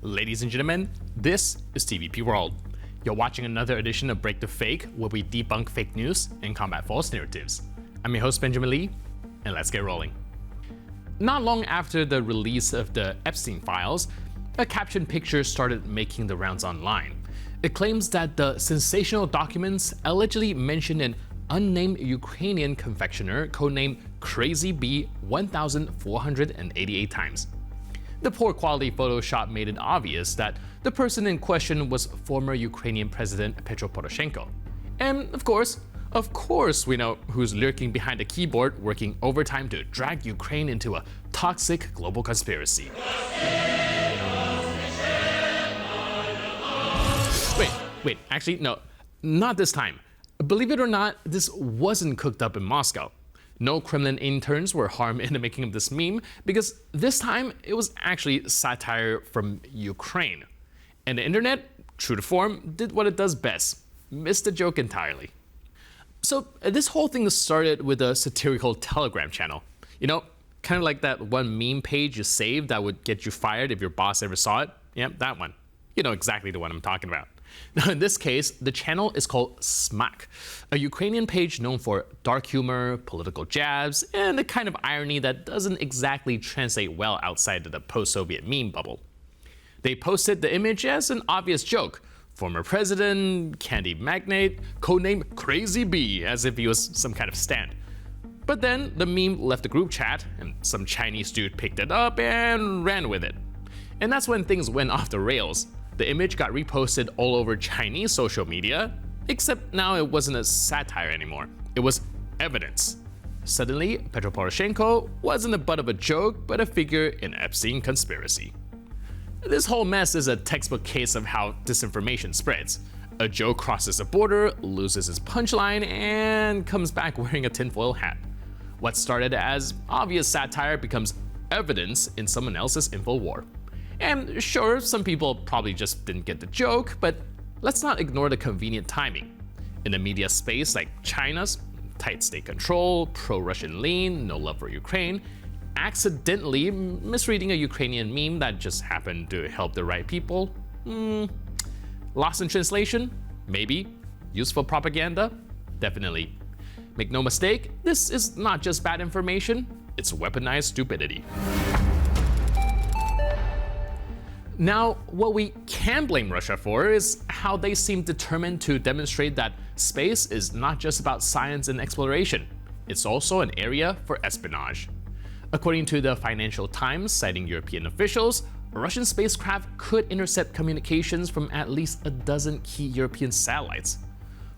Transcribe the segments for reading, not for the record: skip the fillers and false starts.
Ladies and gentlemen, this is TVP World. You're watching another edition of Break the Fake, where we debunk fake news and combat false narratives. I'm your host, Benjamin Lee, and let's get rolling. Not long after the release of the Epstein files, a captioned picture started making the rounds online. It claims that the sensational documents allegedly mentioned an unnamed Ukrainian confectioner codenamed Crazy Bee 1,488 times. The poor quality Photoshop made it obvious that the person in question was former Ukrainian President Petro Poroshenko. And of course, we know who's lurking behind the keyboard working overtime to drag Ukraine into a toxic global conspiracy. Wait, actually, no, not this time. Believe it or not, this wasn't cooked up in Moscow. No Kremlin interns were harmed in the making of this meme, because this time it was actually satire from Ukraine. And the internet, true to form, did what it does best: missed the joke entirely. So this whole thing started with a satirical Telegram channel. You know, kind of like that one meme page you saved that would get you fired if your boss ever saw it. Yep, that one. You know exactly the one I'm talking about. Now, in this case, the channel is called Smack, a Ukrainian page known for dark humor, political jabs, and the kind of irony that doesn't exactly translate well outside of the post-Soviet meme bubble. They posted the image as an obvious joke: former president, candy magnate, codenamed Crazy Bee, as if he was some kind of stand. But then the meme left the group chat, and some Chinese dude picked it up and ran with it. And that's when things went off the rails. The image got reposted all over Chinese social media, except now it wasn't a satire anymore. It was evidence. Suddenly, Petro Poroshenko wasn't the butt of a joke, but a figure in Epstein conspiracy. This whole mess is a textbook case of how disinformation spreads. A joke crosses the border, loses its punchline, and comes back wearing a tinfoil hat. What started as obvious satire becomes evidence in someone else's info war. And sure, some people probably just didn't get the joke, but let's not ignore the convenient timing. In the media space like China's, tight state control, pro-Russian lean, no love for Ukraine, accidentally misreading a Ukrainian meme that just happened to help the right people? Lost in translation? Maybe. Useful propaganda? Definitely. Make no mistake, this is not just bad information, it's weaponized stupidity. Now, what we can blame Russia for is how they seem determined to demonstrate that space is not just about science and exploration, it's also an area for espionage. According to the Financial Times, citing European officials, Russian spacecraft could intercept communications from at least a dozen key European satellites.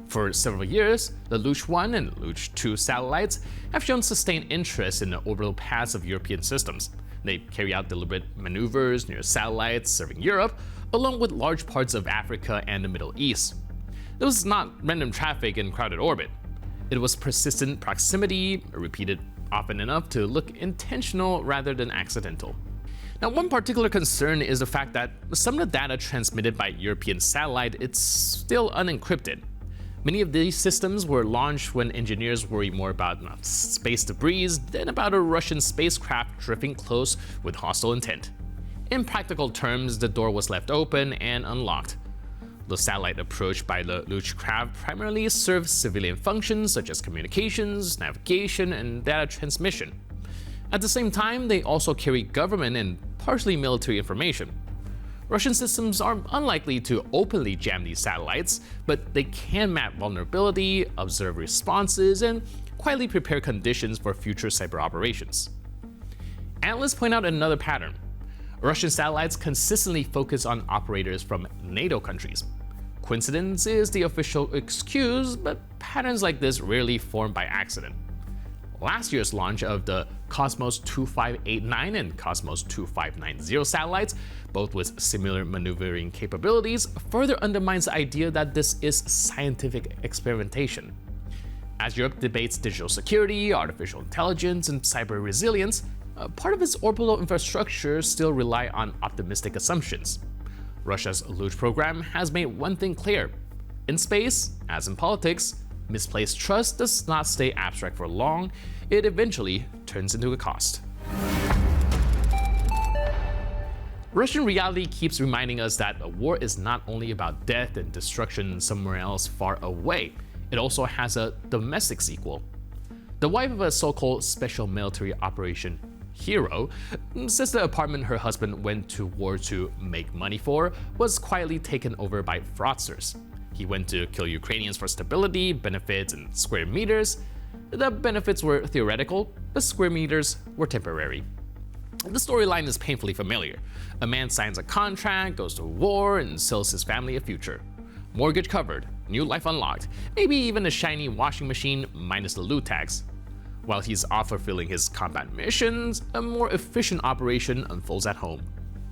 For several years, the Luch 1 and Luch 2 satellites have shown sustained interest in the orbital paths of European systems. They carry out deliberate maneuvers near satellites serving Europe, along with large parts of Africa and the Middle East. This was not random traffic in crowded orbit. It was persistent proximity, repeated often enough to look intentional rather than accidental. Now, one particular concern is the fact that some of the data transmitted by European satellite is still unencrypted. Many of these systems were launched when engineers worry more about space debris than about a Russian spacecraft drifting close with hostile intent. In practical terms, the door was left open and unlocked. The satellite approach by the Luch craft primarily served civilian functions such as communications, navigation, and data transmission. At the same time, they also carry government and partially military information. Russian systems are unlikely to openly jam these satellites, but they can map vulnerability, observe responses, and quietly prepare conditions for future cyber operations. Analysts point out another pattern. Russian satellites consistently focus on operators from NATO countries. Coincidence is the official excuse, but patterns like this rarely form by accident. Last year's launch of the Cosmos 2589 and Cosmos 2590 satellites, both with similar maneuvering capabilities, further undermines the idea that this is scientific experimentation. As Europe debates digital security, artificial intelligence, and cyber resilience, part of its orbital infrastructure still rely on optimistic assumptions. Russia's Luch program has made one thing clear: in space, as in politics, misplaced trust does not stay abstract for long, it eventually turns into a cost. Russian reality keeps reminding us that a war is not only about death and destruction somewhere else far away, it also has a domestic sequel. The wife of a so-called special military operation hero says the apartment her husband went to war to make money for was quietly taken over by fraudsters. He went to kill Ukrainians for stability, benefits, and square meters. The benefits were theoretical, the square meters were temporary. The storyline is painfully familiar. A man signs a contract, goes to war, and sells his family a future. Mortgage covered, new life unlocked, maybe even a shiny washing machine minus the loot tax. While he's off fulfilling his combat missions, a more efficient operation unfolds at home.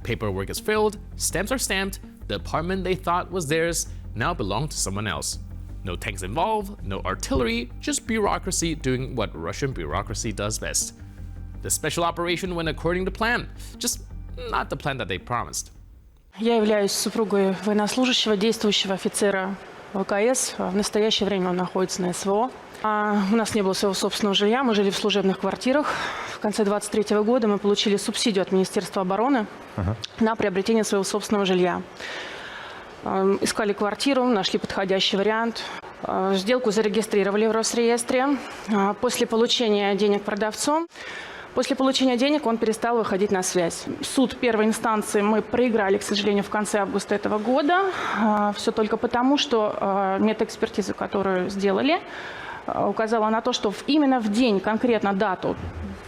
Paperwork is filled, stamps are stamped, the apartment they thought was theirs now belonged to someone else. No tanks involved, no artillery, just bureaucracy doing what Russian bureaucracy does best. The special operation went according to plan, just not the plan that they promised. Я являюсь супругой военнослужащего, действующего офицера ВКС. В настоящее время он находится на СВО. У нас не было своего собственного жилья, мы жили в служебных квартирах. В конце 2023 года мы получили субсидию от Министерства обороны на приобретение своего собственного жилья. Искали квартиру, нашли подходящий вариант. Сделку зарегистрировали в Росреестре. После получения денег продавцом, после получения денег он перестал выходить на связь. Суд первой инстанции мы проиграли, к сожалению, в конце августа этого года. Все только потому, что медэкспертизу, которую сделали, указала на то, что именно в день, конкретно дату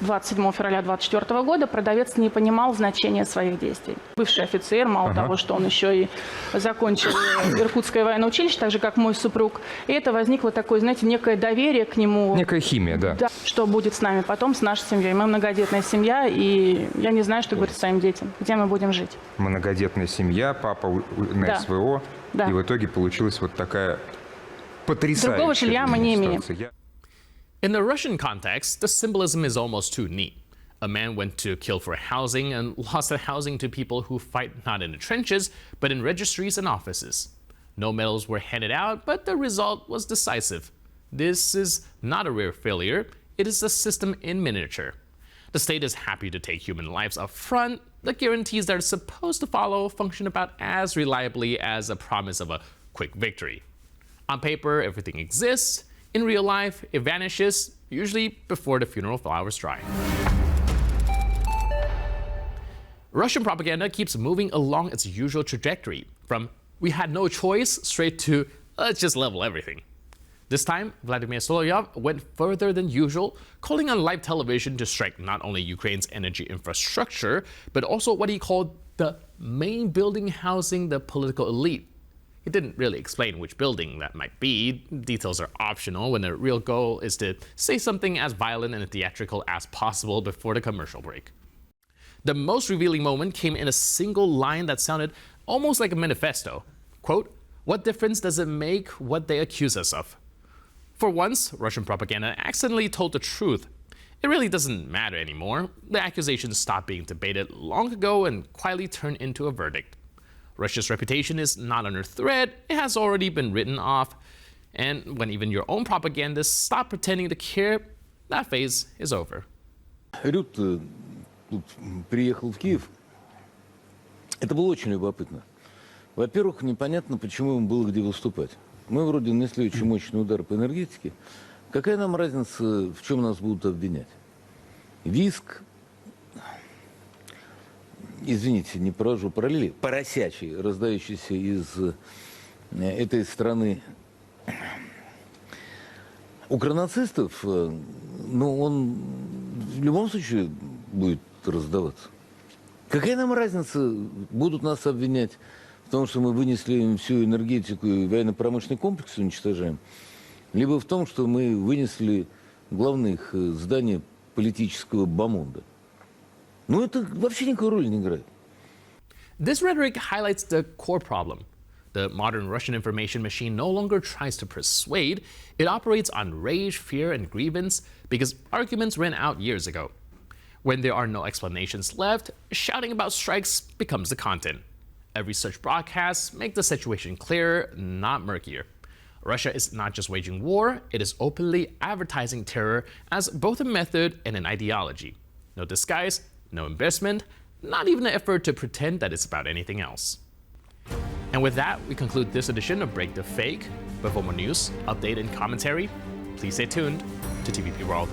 27 февраля 2024 года продавец не понимал значения своих действий. Бывший офицер, мало того, что он еще и закончил Иркутское военное училище, так же, как мой супруг. И это возникло такое, знаете, некое доверие к нему. Некая химия, да. Да. Что будет с нами потом, с нашей семьей. Мы многодетная семья, и я не знаю, что говорить своим детям, где мы будем жить. Многодетная семья, папа на СВО, и в итоге получилась вот такая потрясающая Другого жилья мы не имеем. In the Russian context, the symbolism is almost too neat. A man went to kill for housing and lost that housing to people who fight not in the trenches, but in registries and offices. No medals were handed out, but the result was decisive. This is not a rare failure, it is a system in miniature. The state is happy to take human lives up front. The guarantees that are supposed to follow function about as reliably as a promise of a quick victory. On paper, everything exists. In real life, it vanishes, usually before the funeral flowers dry. Russian propaganda keeps moving along its usual trajectory, from "we had no choice" straight to "let's just level everything." This time, Vladimir Solovyov went further than usual, calling on live television to strike not only Ukraine's energy infrastructure, but also what he called the main building housing the political elite. He didn't really explain which building that might be. Details are optional when the real goal is to say something as violent and theatrical as possible before the commercial break. The most revealing moment came in a single line that sounded almost like a manifesto. Quote, "What difference does it make what they accuse us of?" For once, Russian propaganda accidentally told the truth. It really doesn't matter anymore. The accusations stopped being debated long ago and quietly turned into a verdict. Russia's reputation is not under threat, it has already been written off. And when even your own propagandists stop pretending to care, that phase is over. Рют тут приехал в Киев. Это было очень любопытно. Во-первых, непонятно, почему ему было где выступать. Мы вроде нанесли очень мощный удар по энергетике. Какая нам разница, в чем нас будут обвинять? Виск, извините, не провожу параллели, поросячий, раздающийся из этой страны укронацистов, ну, он в любом случае будет раздаваться. Какая нам разница, будут нас обвинять в том, что мы вынесли им всю энергетику и военно-промышленный комплекс уничтожаем, либо в том, что мы вынесли главное их здание политического бомонда. Ну, это вообще никакой роли не играет. This rhetoric highlights the core problem. The modern Russian information machine no longer tries to persuade, it operates on rage, fear, and grievance because arguments ran out years ago. When there are no explanations left, shouting about strikes becomes the content. Every such broadcast makes the situation clearer, not murkier. Russia is not just waging war, it is openly advertising terror as both a method and an ideology. No disguise, no embarrassment, Not even an effort to pretend that it's about anything else. And with that, we conclude this edition of Break the Fake. But for more news, update, and commentary, please stay tuned to TVP World.